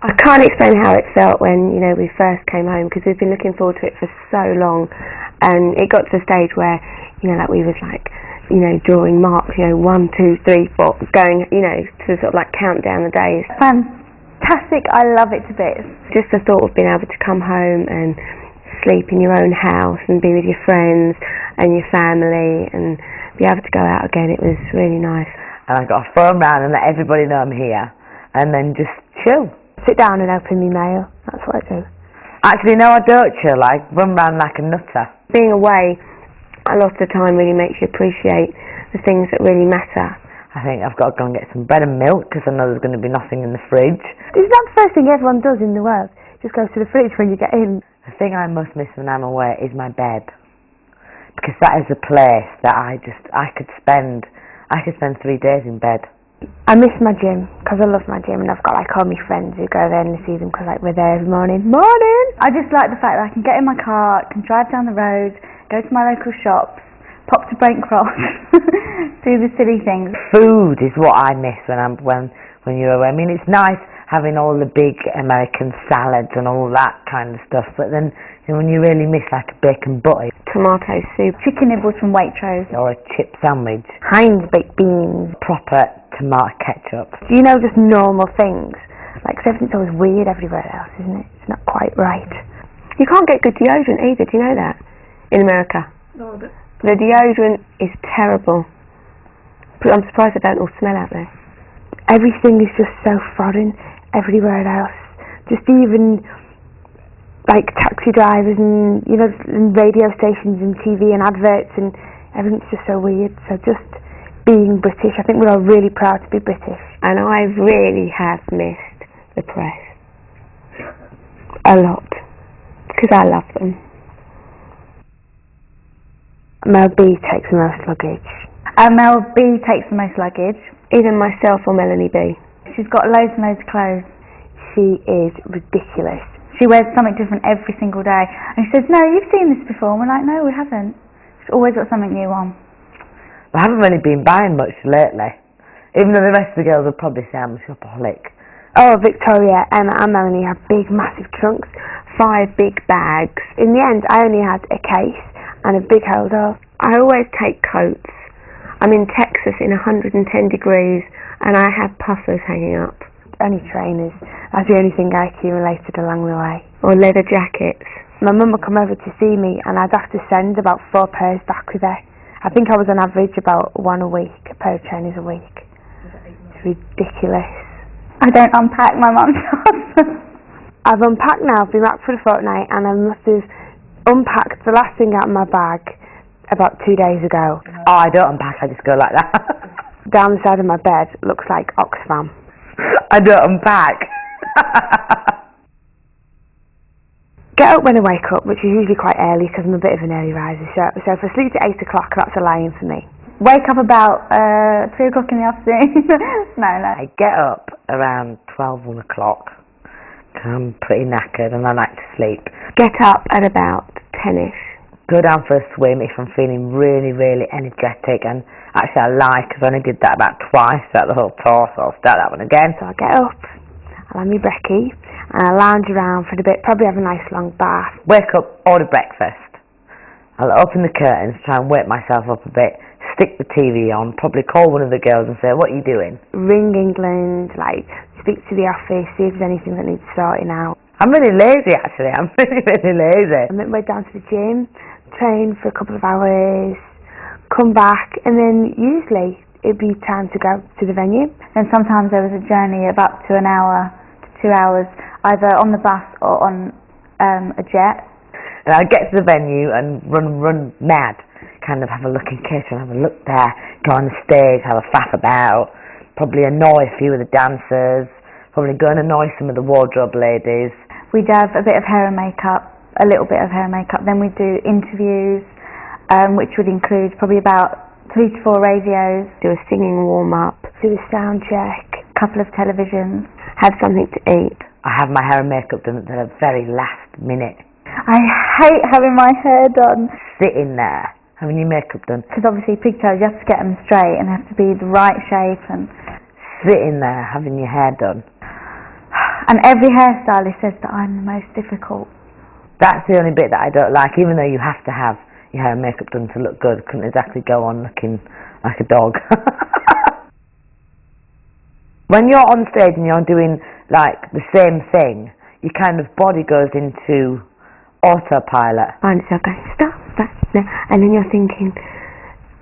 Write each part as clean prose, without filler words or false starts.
I can't explain how it felt when, we first came home, because we've been looking forward to it for so long, and it got to the stage where, we was like, drawing marks, 1, 2, 3, 4, going, to sort of like count down the days. Fantastic, I love it to bits. Just the thought of being able to come home and sleep in your own house and be with your friends and your family and be able to go out again, it was really nice. And I got to phone round and let everybody know I'm here, and then just chill. Sit down and open my mail, that's what I do. Actually, no, I don't chill, I run round like a nutter. Being away a lot of the time really makes you appreciate the things that really matter. I think I've got to go and get some bread and milk, because I know there's going to be nothing in the fridge. Isn't that the first thing everyone does in the world? Just goes to the fridge when you get in. The thing I most miss when I'm away is my bed, because that is a place that I could spend 3 days in bed. I miss my gym, because I love my gym, and I've got all my friends who go there and see them, because we're there every morning. Morning! I just like the fact that I can get in my car, can drive down the road, go to my local shops, pop to Brent Cross, do the silly things. Food is what I miss when you're away. I mean, it's nice having all the big American salads and all that kind of stuff, but then when you really miss like a bacon butty, tomato soup, chicken nibbles from Waitrose, or a chip sandwich, Heinz baked beans, proper tomato ketchup. Just normal things. Cause everything's always weird everywhere else, isn't it? It's not quite right. You can't get good deodorant either, do you know that? In America. No, the deodorant is terrible. I'm surprised they don't all smell out there. Everything is just so foreign everywhere else. Just even taxi drivers and and radio stations and TV and adverts, and everything's just so weird. So just being British, I think we're all really proud to be British. And I really have missed the press a lot, because I love them. Mel B takes the most luggage. Mel B takes the most luggage. Either myself or Melanie B. She's got loads and loads of clothes. She is ridiculous. She wears something different every single day. And she says, no, you've seen this before. And we're like, no, we haven't. She's always got something new on. I haven't really been buying much lately, even though the rest of the girls will probably say I'm a shopaholic. Oh, Victoria, Emma and Melanie have big massive trunks, 5 big bags. In the end, I only had a case and a big holder. I always take coats. I'm in Texas in 110 degrees and I have puffers hanging up. Only trainers. That's the only thing I accumulated along the way. Or leather jackets. My mum would come over to see me and I'd have to send about 4 pairs back with her. I think I was on average about 1 a week, a pair of trainers a week. It's ridiculous. I don't unpack, my mum does. I've unpacked now, I've been back for a fortnight, and I must have unpacked the last thing out of my bag about 2 days ago. Oh, I don't unpack, I just go like that. Down the side of my bed looks like Oxfam. I don't unpack. Get up when I wake up, which is usually quite early because I'm a bit of an early riser, so if I sleep at 8 o'clock, that's a lie-in for me. Wake up about 3 o'clock in the afternoon. No. I get up around 12, 1 o'clock. I'm pretty knackered and I like to sleep. Get up at about 10ish. Go down for a swim if I'm feeling really, really energetic, and actually I lie because I only did that about twice throughout the whole tour, so I'll start that one again. So I get up, I'll have my brekkie, and I lounge around for a bit, probably have a nice long bath. Wake up, order breakfast. I'll open the curtains, try and wake myself up a bit, stick the TV on, probably call one of the girls and say, what are you doing? Ring England, speak to the office, see if there's anything that needs sorting out. I'm really lazy actually, I'm really, really lazy. I make my way down to the gym, train for a couple of hours, come back, and then usually it'd be time to go to the venue. And sometimes there was a journey of up to an hour to 2 hours, either on the bus or on a jet. And I'd get to the venue and run mad, kind of have a look in kitchen, have a look there, go on the stage, have a faff about, probably annoy a few of the dancers, probably go and annoy some of the wardrobe ladies. We'd have a bit of hair and makeup, a little bit of hair and makeup, then we'd do interviews, which would include probably about 3 to 4 radios, do a singing warm-up, do a sound check, a couple of televisions, have something to eat. I have my hair and makeup done at the very last minute. I hate having my hair done. Sitting there, having your makeup done. Because obviously pigtails, you have to get them straight and have to be the right shape. And sitting there, having your hair done. And every hairstylist says that I'm the most difficult. That's the only bit that I don't like, even though you have to have your hair and makeup done to look good. Couldn't exactly go on looking like a dog. When you're on stage and you're doing like the same thing, your kind of body goes into autopilot. And so going, stop, and then you're thinking,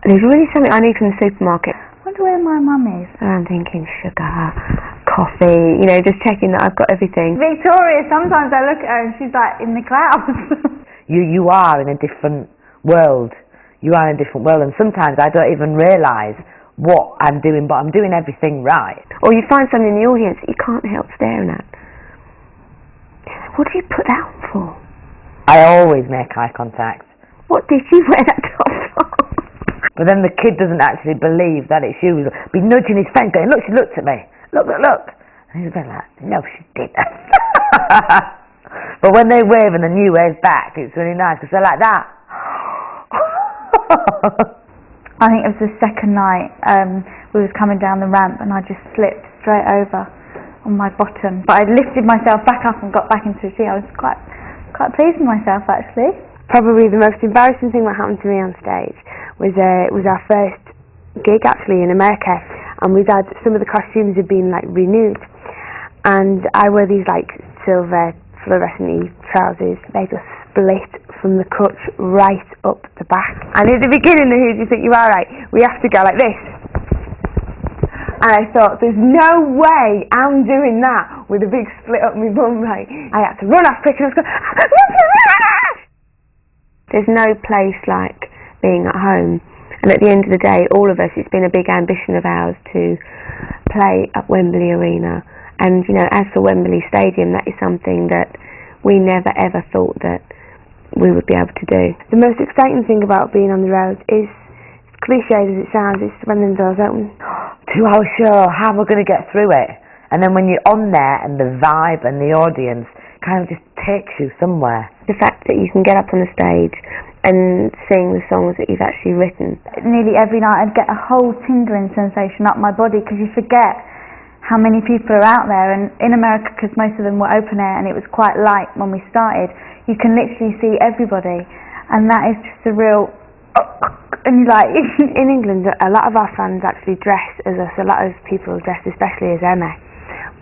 there's really something I need from the supermarket. I wonder where my mum is. And I'm thinking sugar, coffee, just checking that I've got everything. Victoria, sometimes I look at her and she's like in the clouds. You are in a different world. You are in a different world, and sometimes I don't even realise what I'm doing, but I'm doing everything right. Or you find something in the audience that you can't help staring at. What do you put that on for? I always make eye contact. What did you wear that top for? But then the kid doesn't actually believe that it's you. He'll be nudging his friend going, look, she looked at me. Look. And he's like, no, she didn't. But when they wave and then you wave back, it's really nice because they're like that. I think it was the second night we was coming down the ramp and I just slipped straight over on my bottom. But I lifted myself back up and got back into the seat. I was quite pleased with myself actually. Probably the most embarrassing thing that happened to me on stage was our first gig actually in America, and some of the costumes had been like renewed, and I wear these like silver fluorescent trousers. They just split from the crotch right up the back, and at the beginning you think you're alright, we have to go like this, and I thought there's no way I'm doing that with a big split up my bum. Right, I had to run off quick and I was going there's no place like being at home, and at the end of the day all of us, it's been a big ambition of ours to play at Wembley Arena, and as for Wembley Stadium, that is something that we never ever thought that we would be able to do. The most exciting thing about being on the road is, as cliched as it sounds, is when the doors open. 2 hour show, how am I going to get through it? And then when you're on there and the vibe and the audience kind of just takes you somewhere. The fact that you can get up on the stage and sing the songs that you've actually written. Nearly every night I'd get a whole tingling sensation up my body because you forget how many people are out there. And in America, because most of them were open air and it was quite light when we started, you can literally see everybody, and that is just a real and like in England a lot of our fans actually dress as us. A lot of people dress especially as Emma,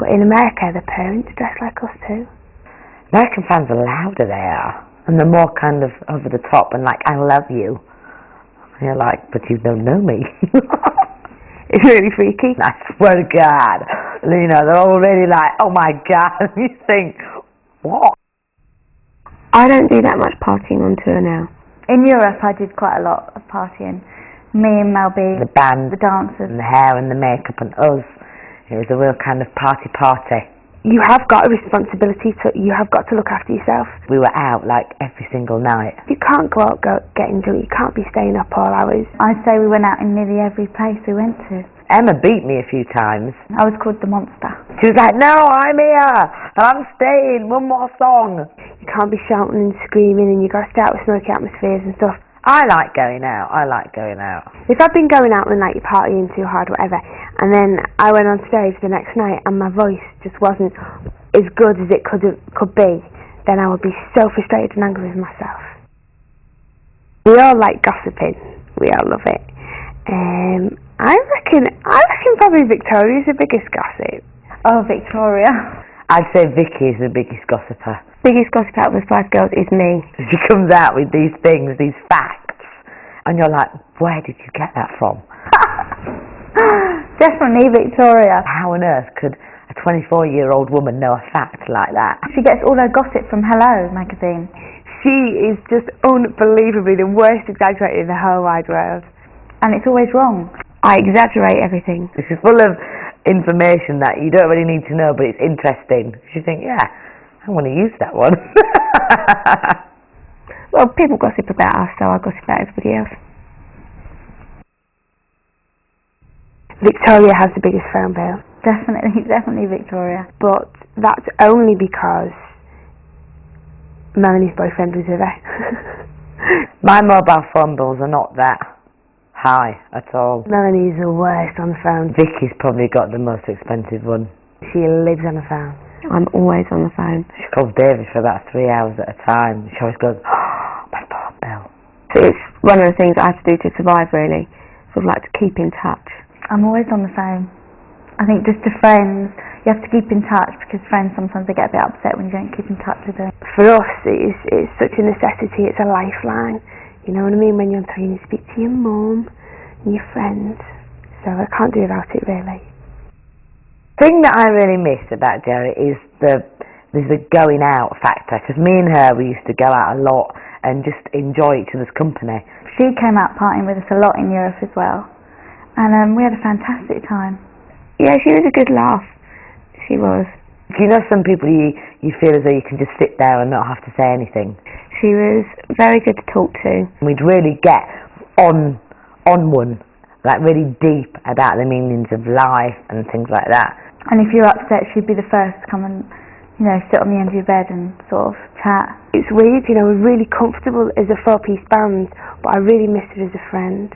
but in America the parents dress like us too. American fans are louder, they are, and they're more kind of over the top and like, I love you. And you're like, but you don't know me. It's really freaky. I swear to God. They're already like, oh my God. And you think, what? I don't do that much partying on tour now. In Europe I did quite a lot of partying. Me and Mel B, the band, the dancers, and the hair and the makeup and us. It was a real kind of party. You have got a responsibility you have got to look after yourself. We were out like every single night. You can't go out getting drunk, you can't be staying up all hours. I'd say we went out in nearly every place we went to. Emma beat me a few times. I was called the monster. She was like, no, I'm here and I'm staying, one more song. You can't be shouting and screaming, and you got to stay out with smoky atmospheres and stuff. I like going out. If I've been going out and like partying too hard, whatever, and then I went on stage the next night and my voice just wasn't as good as it could be, then I would be so frustrated and angry with myself. We all like gossiping. We all love it. I reckon probably Victoria's the biggest gossip. Oh, Victoria. I'd say Vicky is the biggest gossiper. Biggest gossip out of the 5 girls is me. She comes out with these things, these facts, and you're like, where did you get that from? Definitely Victoria. How on earth could a 24-year-old woman know a fact like that? She gets all her gossip from Hello magazine. She is just unbelievably the worst exaggerator in the whole wide world. And it's always wrong. I exaggerate everything. This is full of information that you don't really need to know, but it's interesting. You think, yeah, I want to use that one. Well, people gossip about us, so I gossip about everybody else. Victoria has the biggest phone bill. Definitely Victoria. But that's only because Melanie's boyfriend was with her. My mobile phone bills are not that high at all. Melanie's the worst on the phone. Vicky's probably got the most expensive one. She lives on the phone. I'm always on the phone. She calls David for about 3 hours at a time. She always goes, oh, my doorbell. So it's one of the things I have to do to survive, really. Sort of like to keep in touch. I'm always on the phone. I think just to friends, you have to keep in touch, because friends sometimes they get a bit upset when you don't keep in touch with them. For us, it's such a necessity. It's a lifeline. You know what I mean? When you're on tour, you speak to your mum and your friends. So I can't do without it, really. The thing that I really miss about Jerry is the going out factor, because me and her, we used to go out a lot and just enjoy each other's company. She came out partying with us a lot in Europe as well, and we had a fantastic time. Yeah, she was a good laugh. She was. You know, some people you feel as though you can just sit there and not have to say anything. She was very good to talk to. We'd really get on one, like really deep about the meanings of life and things like that. And if you're upset, she'd be the first to come and, sit on the end of your bed and sort of chat. It's weird, we're really comfortable as a 4-piece band, but I really miss her as a friend.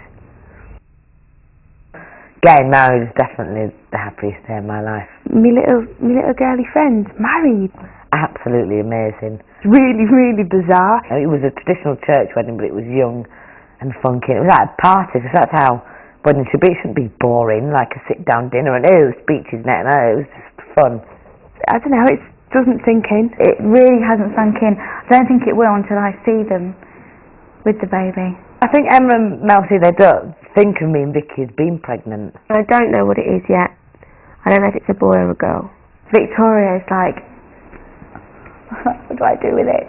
Getting married is definitely the happiest day of my life. Me little girly friend, married. Absolutely amazing. Really, really bizarre. It was a traditional church wedding, but it was young and funky. It was like a party, because that's how weddings should be. It shouldn't be boring, like a sit-down dinner and speeches and it was just fun. I don't know, it doesn't sink in. It really hasn't sunk in. I don't think it will until I see them with the baby. I think Emma and Mel, they don't think of me and Vicky as being pregnant. I don't know what it is yet. I don't know if it's a boy or a girl. Victoria's like, what do I do with it?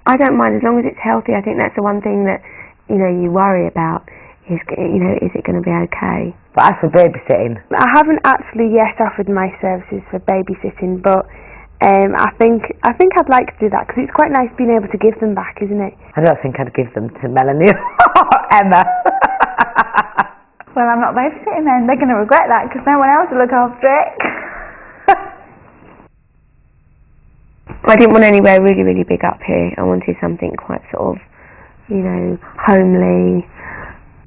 I don't mind as long as it's healthy. I think that's the one thing that you worry about is it going to be okay? But as for babysitting, I haven't actually yet offered my services for babysitting, but I think I'd like to do that, because it's quite nice being able to give them back, isn't it? I don't think I'd give them to Melanie or Emma. Well, I'm not babysitting then. They're going to regret that, because no one else will look after it. I didn't want anywhere really, really big up here. I wanted something quite sort of, homely,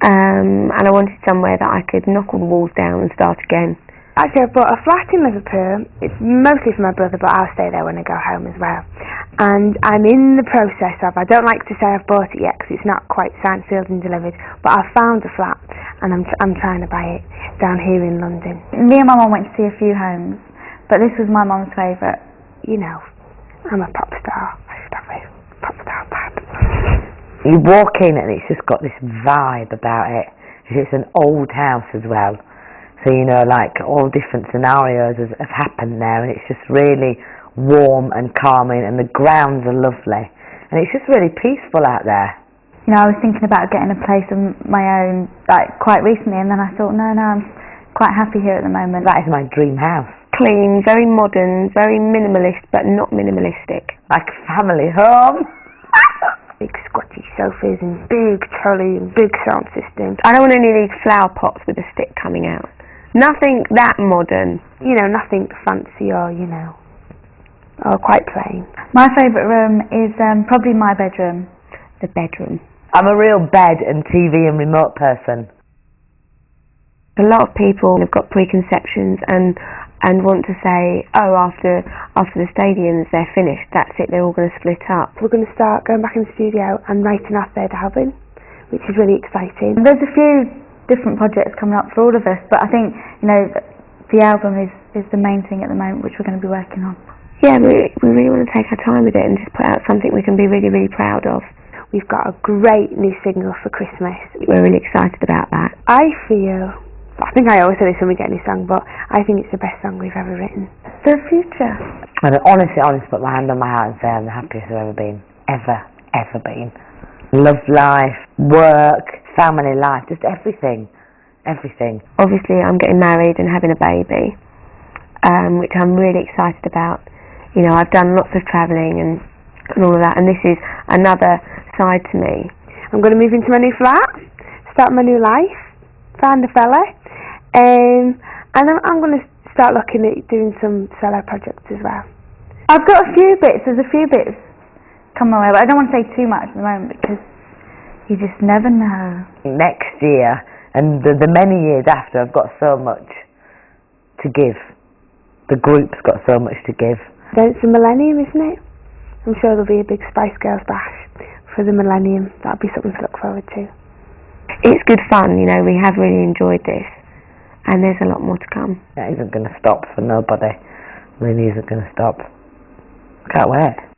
and I wanted somewhere that I could knock all the walls down and start again. Actually, I bought a flat in Liverpool. It's mostly for my brother, but I'll stay there when I go home as well. And I'm in the process of, I don't like to say I've bought it yet because it's not quite signed, sealed and delivered, but I've found a flat and I'm trying to buy it down here in London. Me and my mum went to see a few homes, but this was my mum's favourite. I'm a pop star. I should have a pop star pad. You walk in and it's just got this vibe about it. It's an old house as well. So, like all different scenarios have happened there, and it's just really warm and calming, and the grounds are lovely. And it's just really peaceful out there. I was thinking about getting a place of my own, like, quite recently, and then I thought, no, I'm quite happy here at the moment. That is my dream house. Clean, very modern, very minimalist, but not minimalistic. Like a family home. Big squatty sofas and big trolley and big sound systems. I don't want any of these flower pots with a stick coming out. Nothing that modern, nothing fancy or, or quite plain. My favourite room is probably my bedroom. The bedroom. I'm a real bed and TV and remote person. A lot of people have got preconceptions and want to say, after the stadiums they're finished, that's it, they're all going to split up. We're going to start going back in the studio and writing our third album, which is really exciting. There's a few different projects coming up for all of us, but I think the album is the main thing at the moment, which we're going to be working on. Yeah, we really want to take our time with it and just put out something we can be really, really proud of. We've got a great new single for Christmas. We're really excited about that. I think I always say this when we get a new song, but I think it's the best song we've ever written. The future. And honestly, put my hand on my heart and say I'm the happiest I've ever been. Ever been. Love life, work, family life, just everything. Obviously I'm getting married and having a baby, which I'm really excited about. I've done lots of travelling and all of that, and this is another side to me. I'm going to move into my new flat, start my new life, find a fella, and I'm going to start looking at doing some solo projects as well. I've got there's a few bits come my way, but I don't want to say too much at the moment because you just never know. Next year and the many years after, I've got so much to give the group's got so much to give. Then it's the millennium, isn't it? I'm sure there'll be a big Spice Girls bash for the millennium. That'll be something to look forward to. It's good fun, you know, we have really enjoyed this, and there's a lot more to come. It isn't going to stop for nobody. Really isn't going to stop. Can't wait.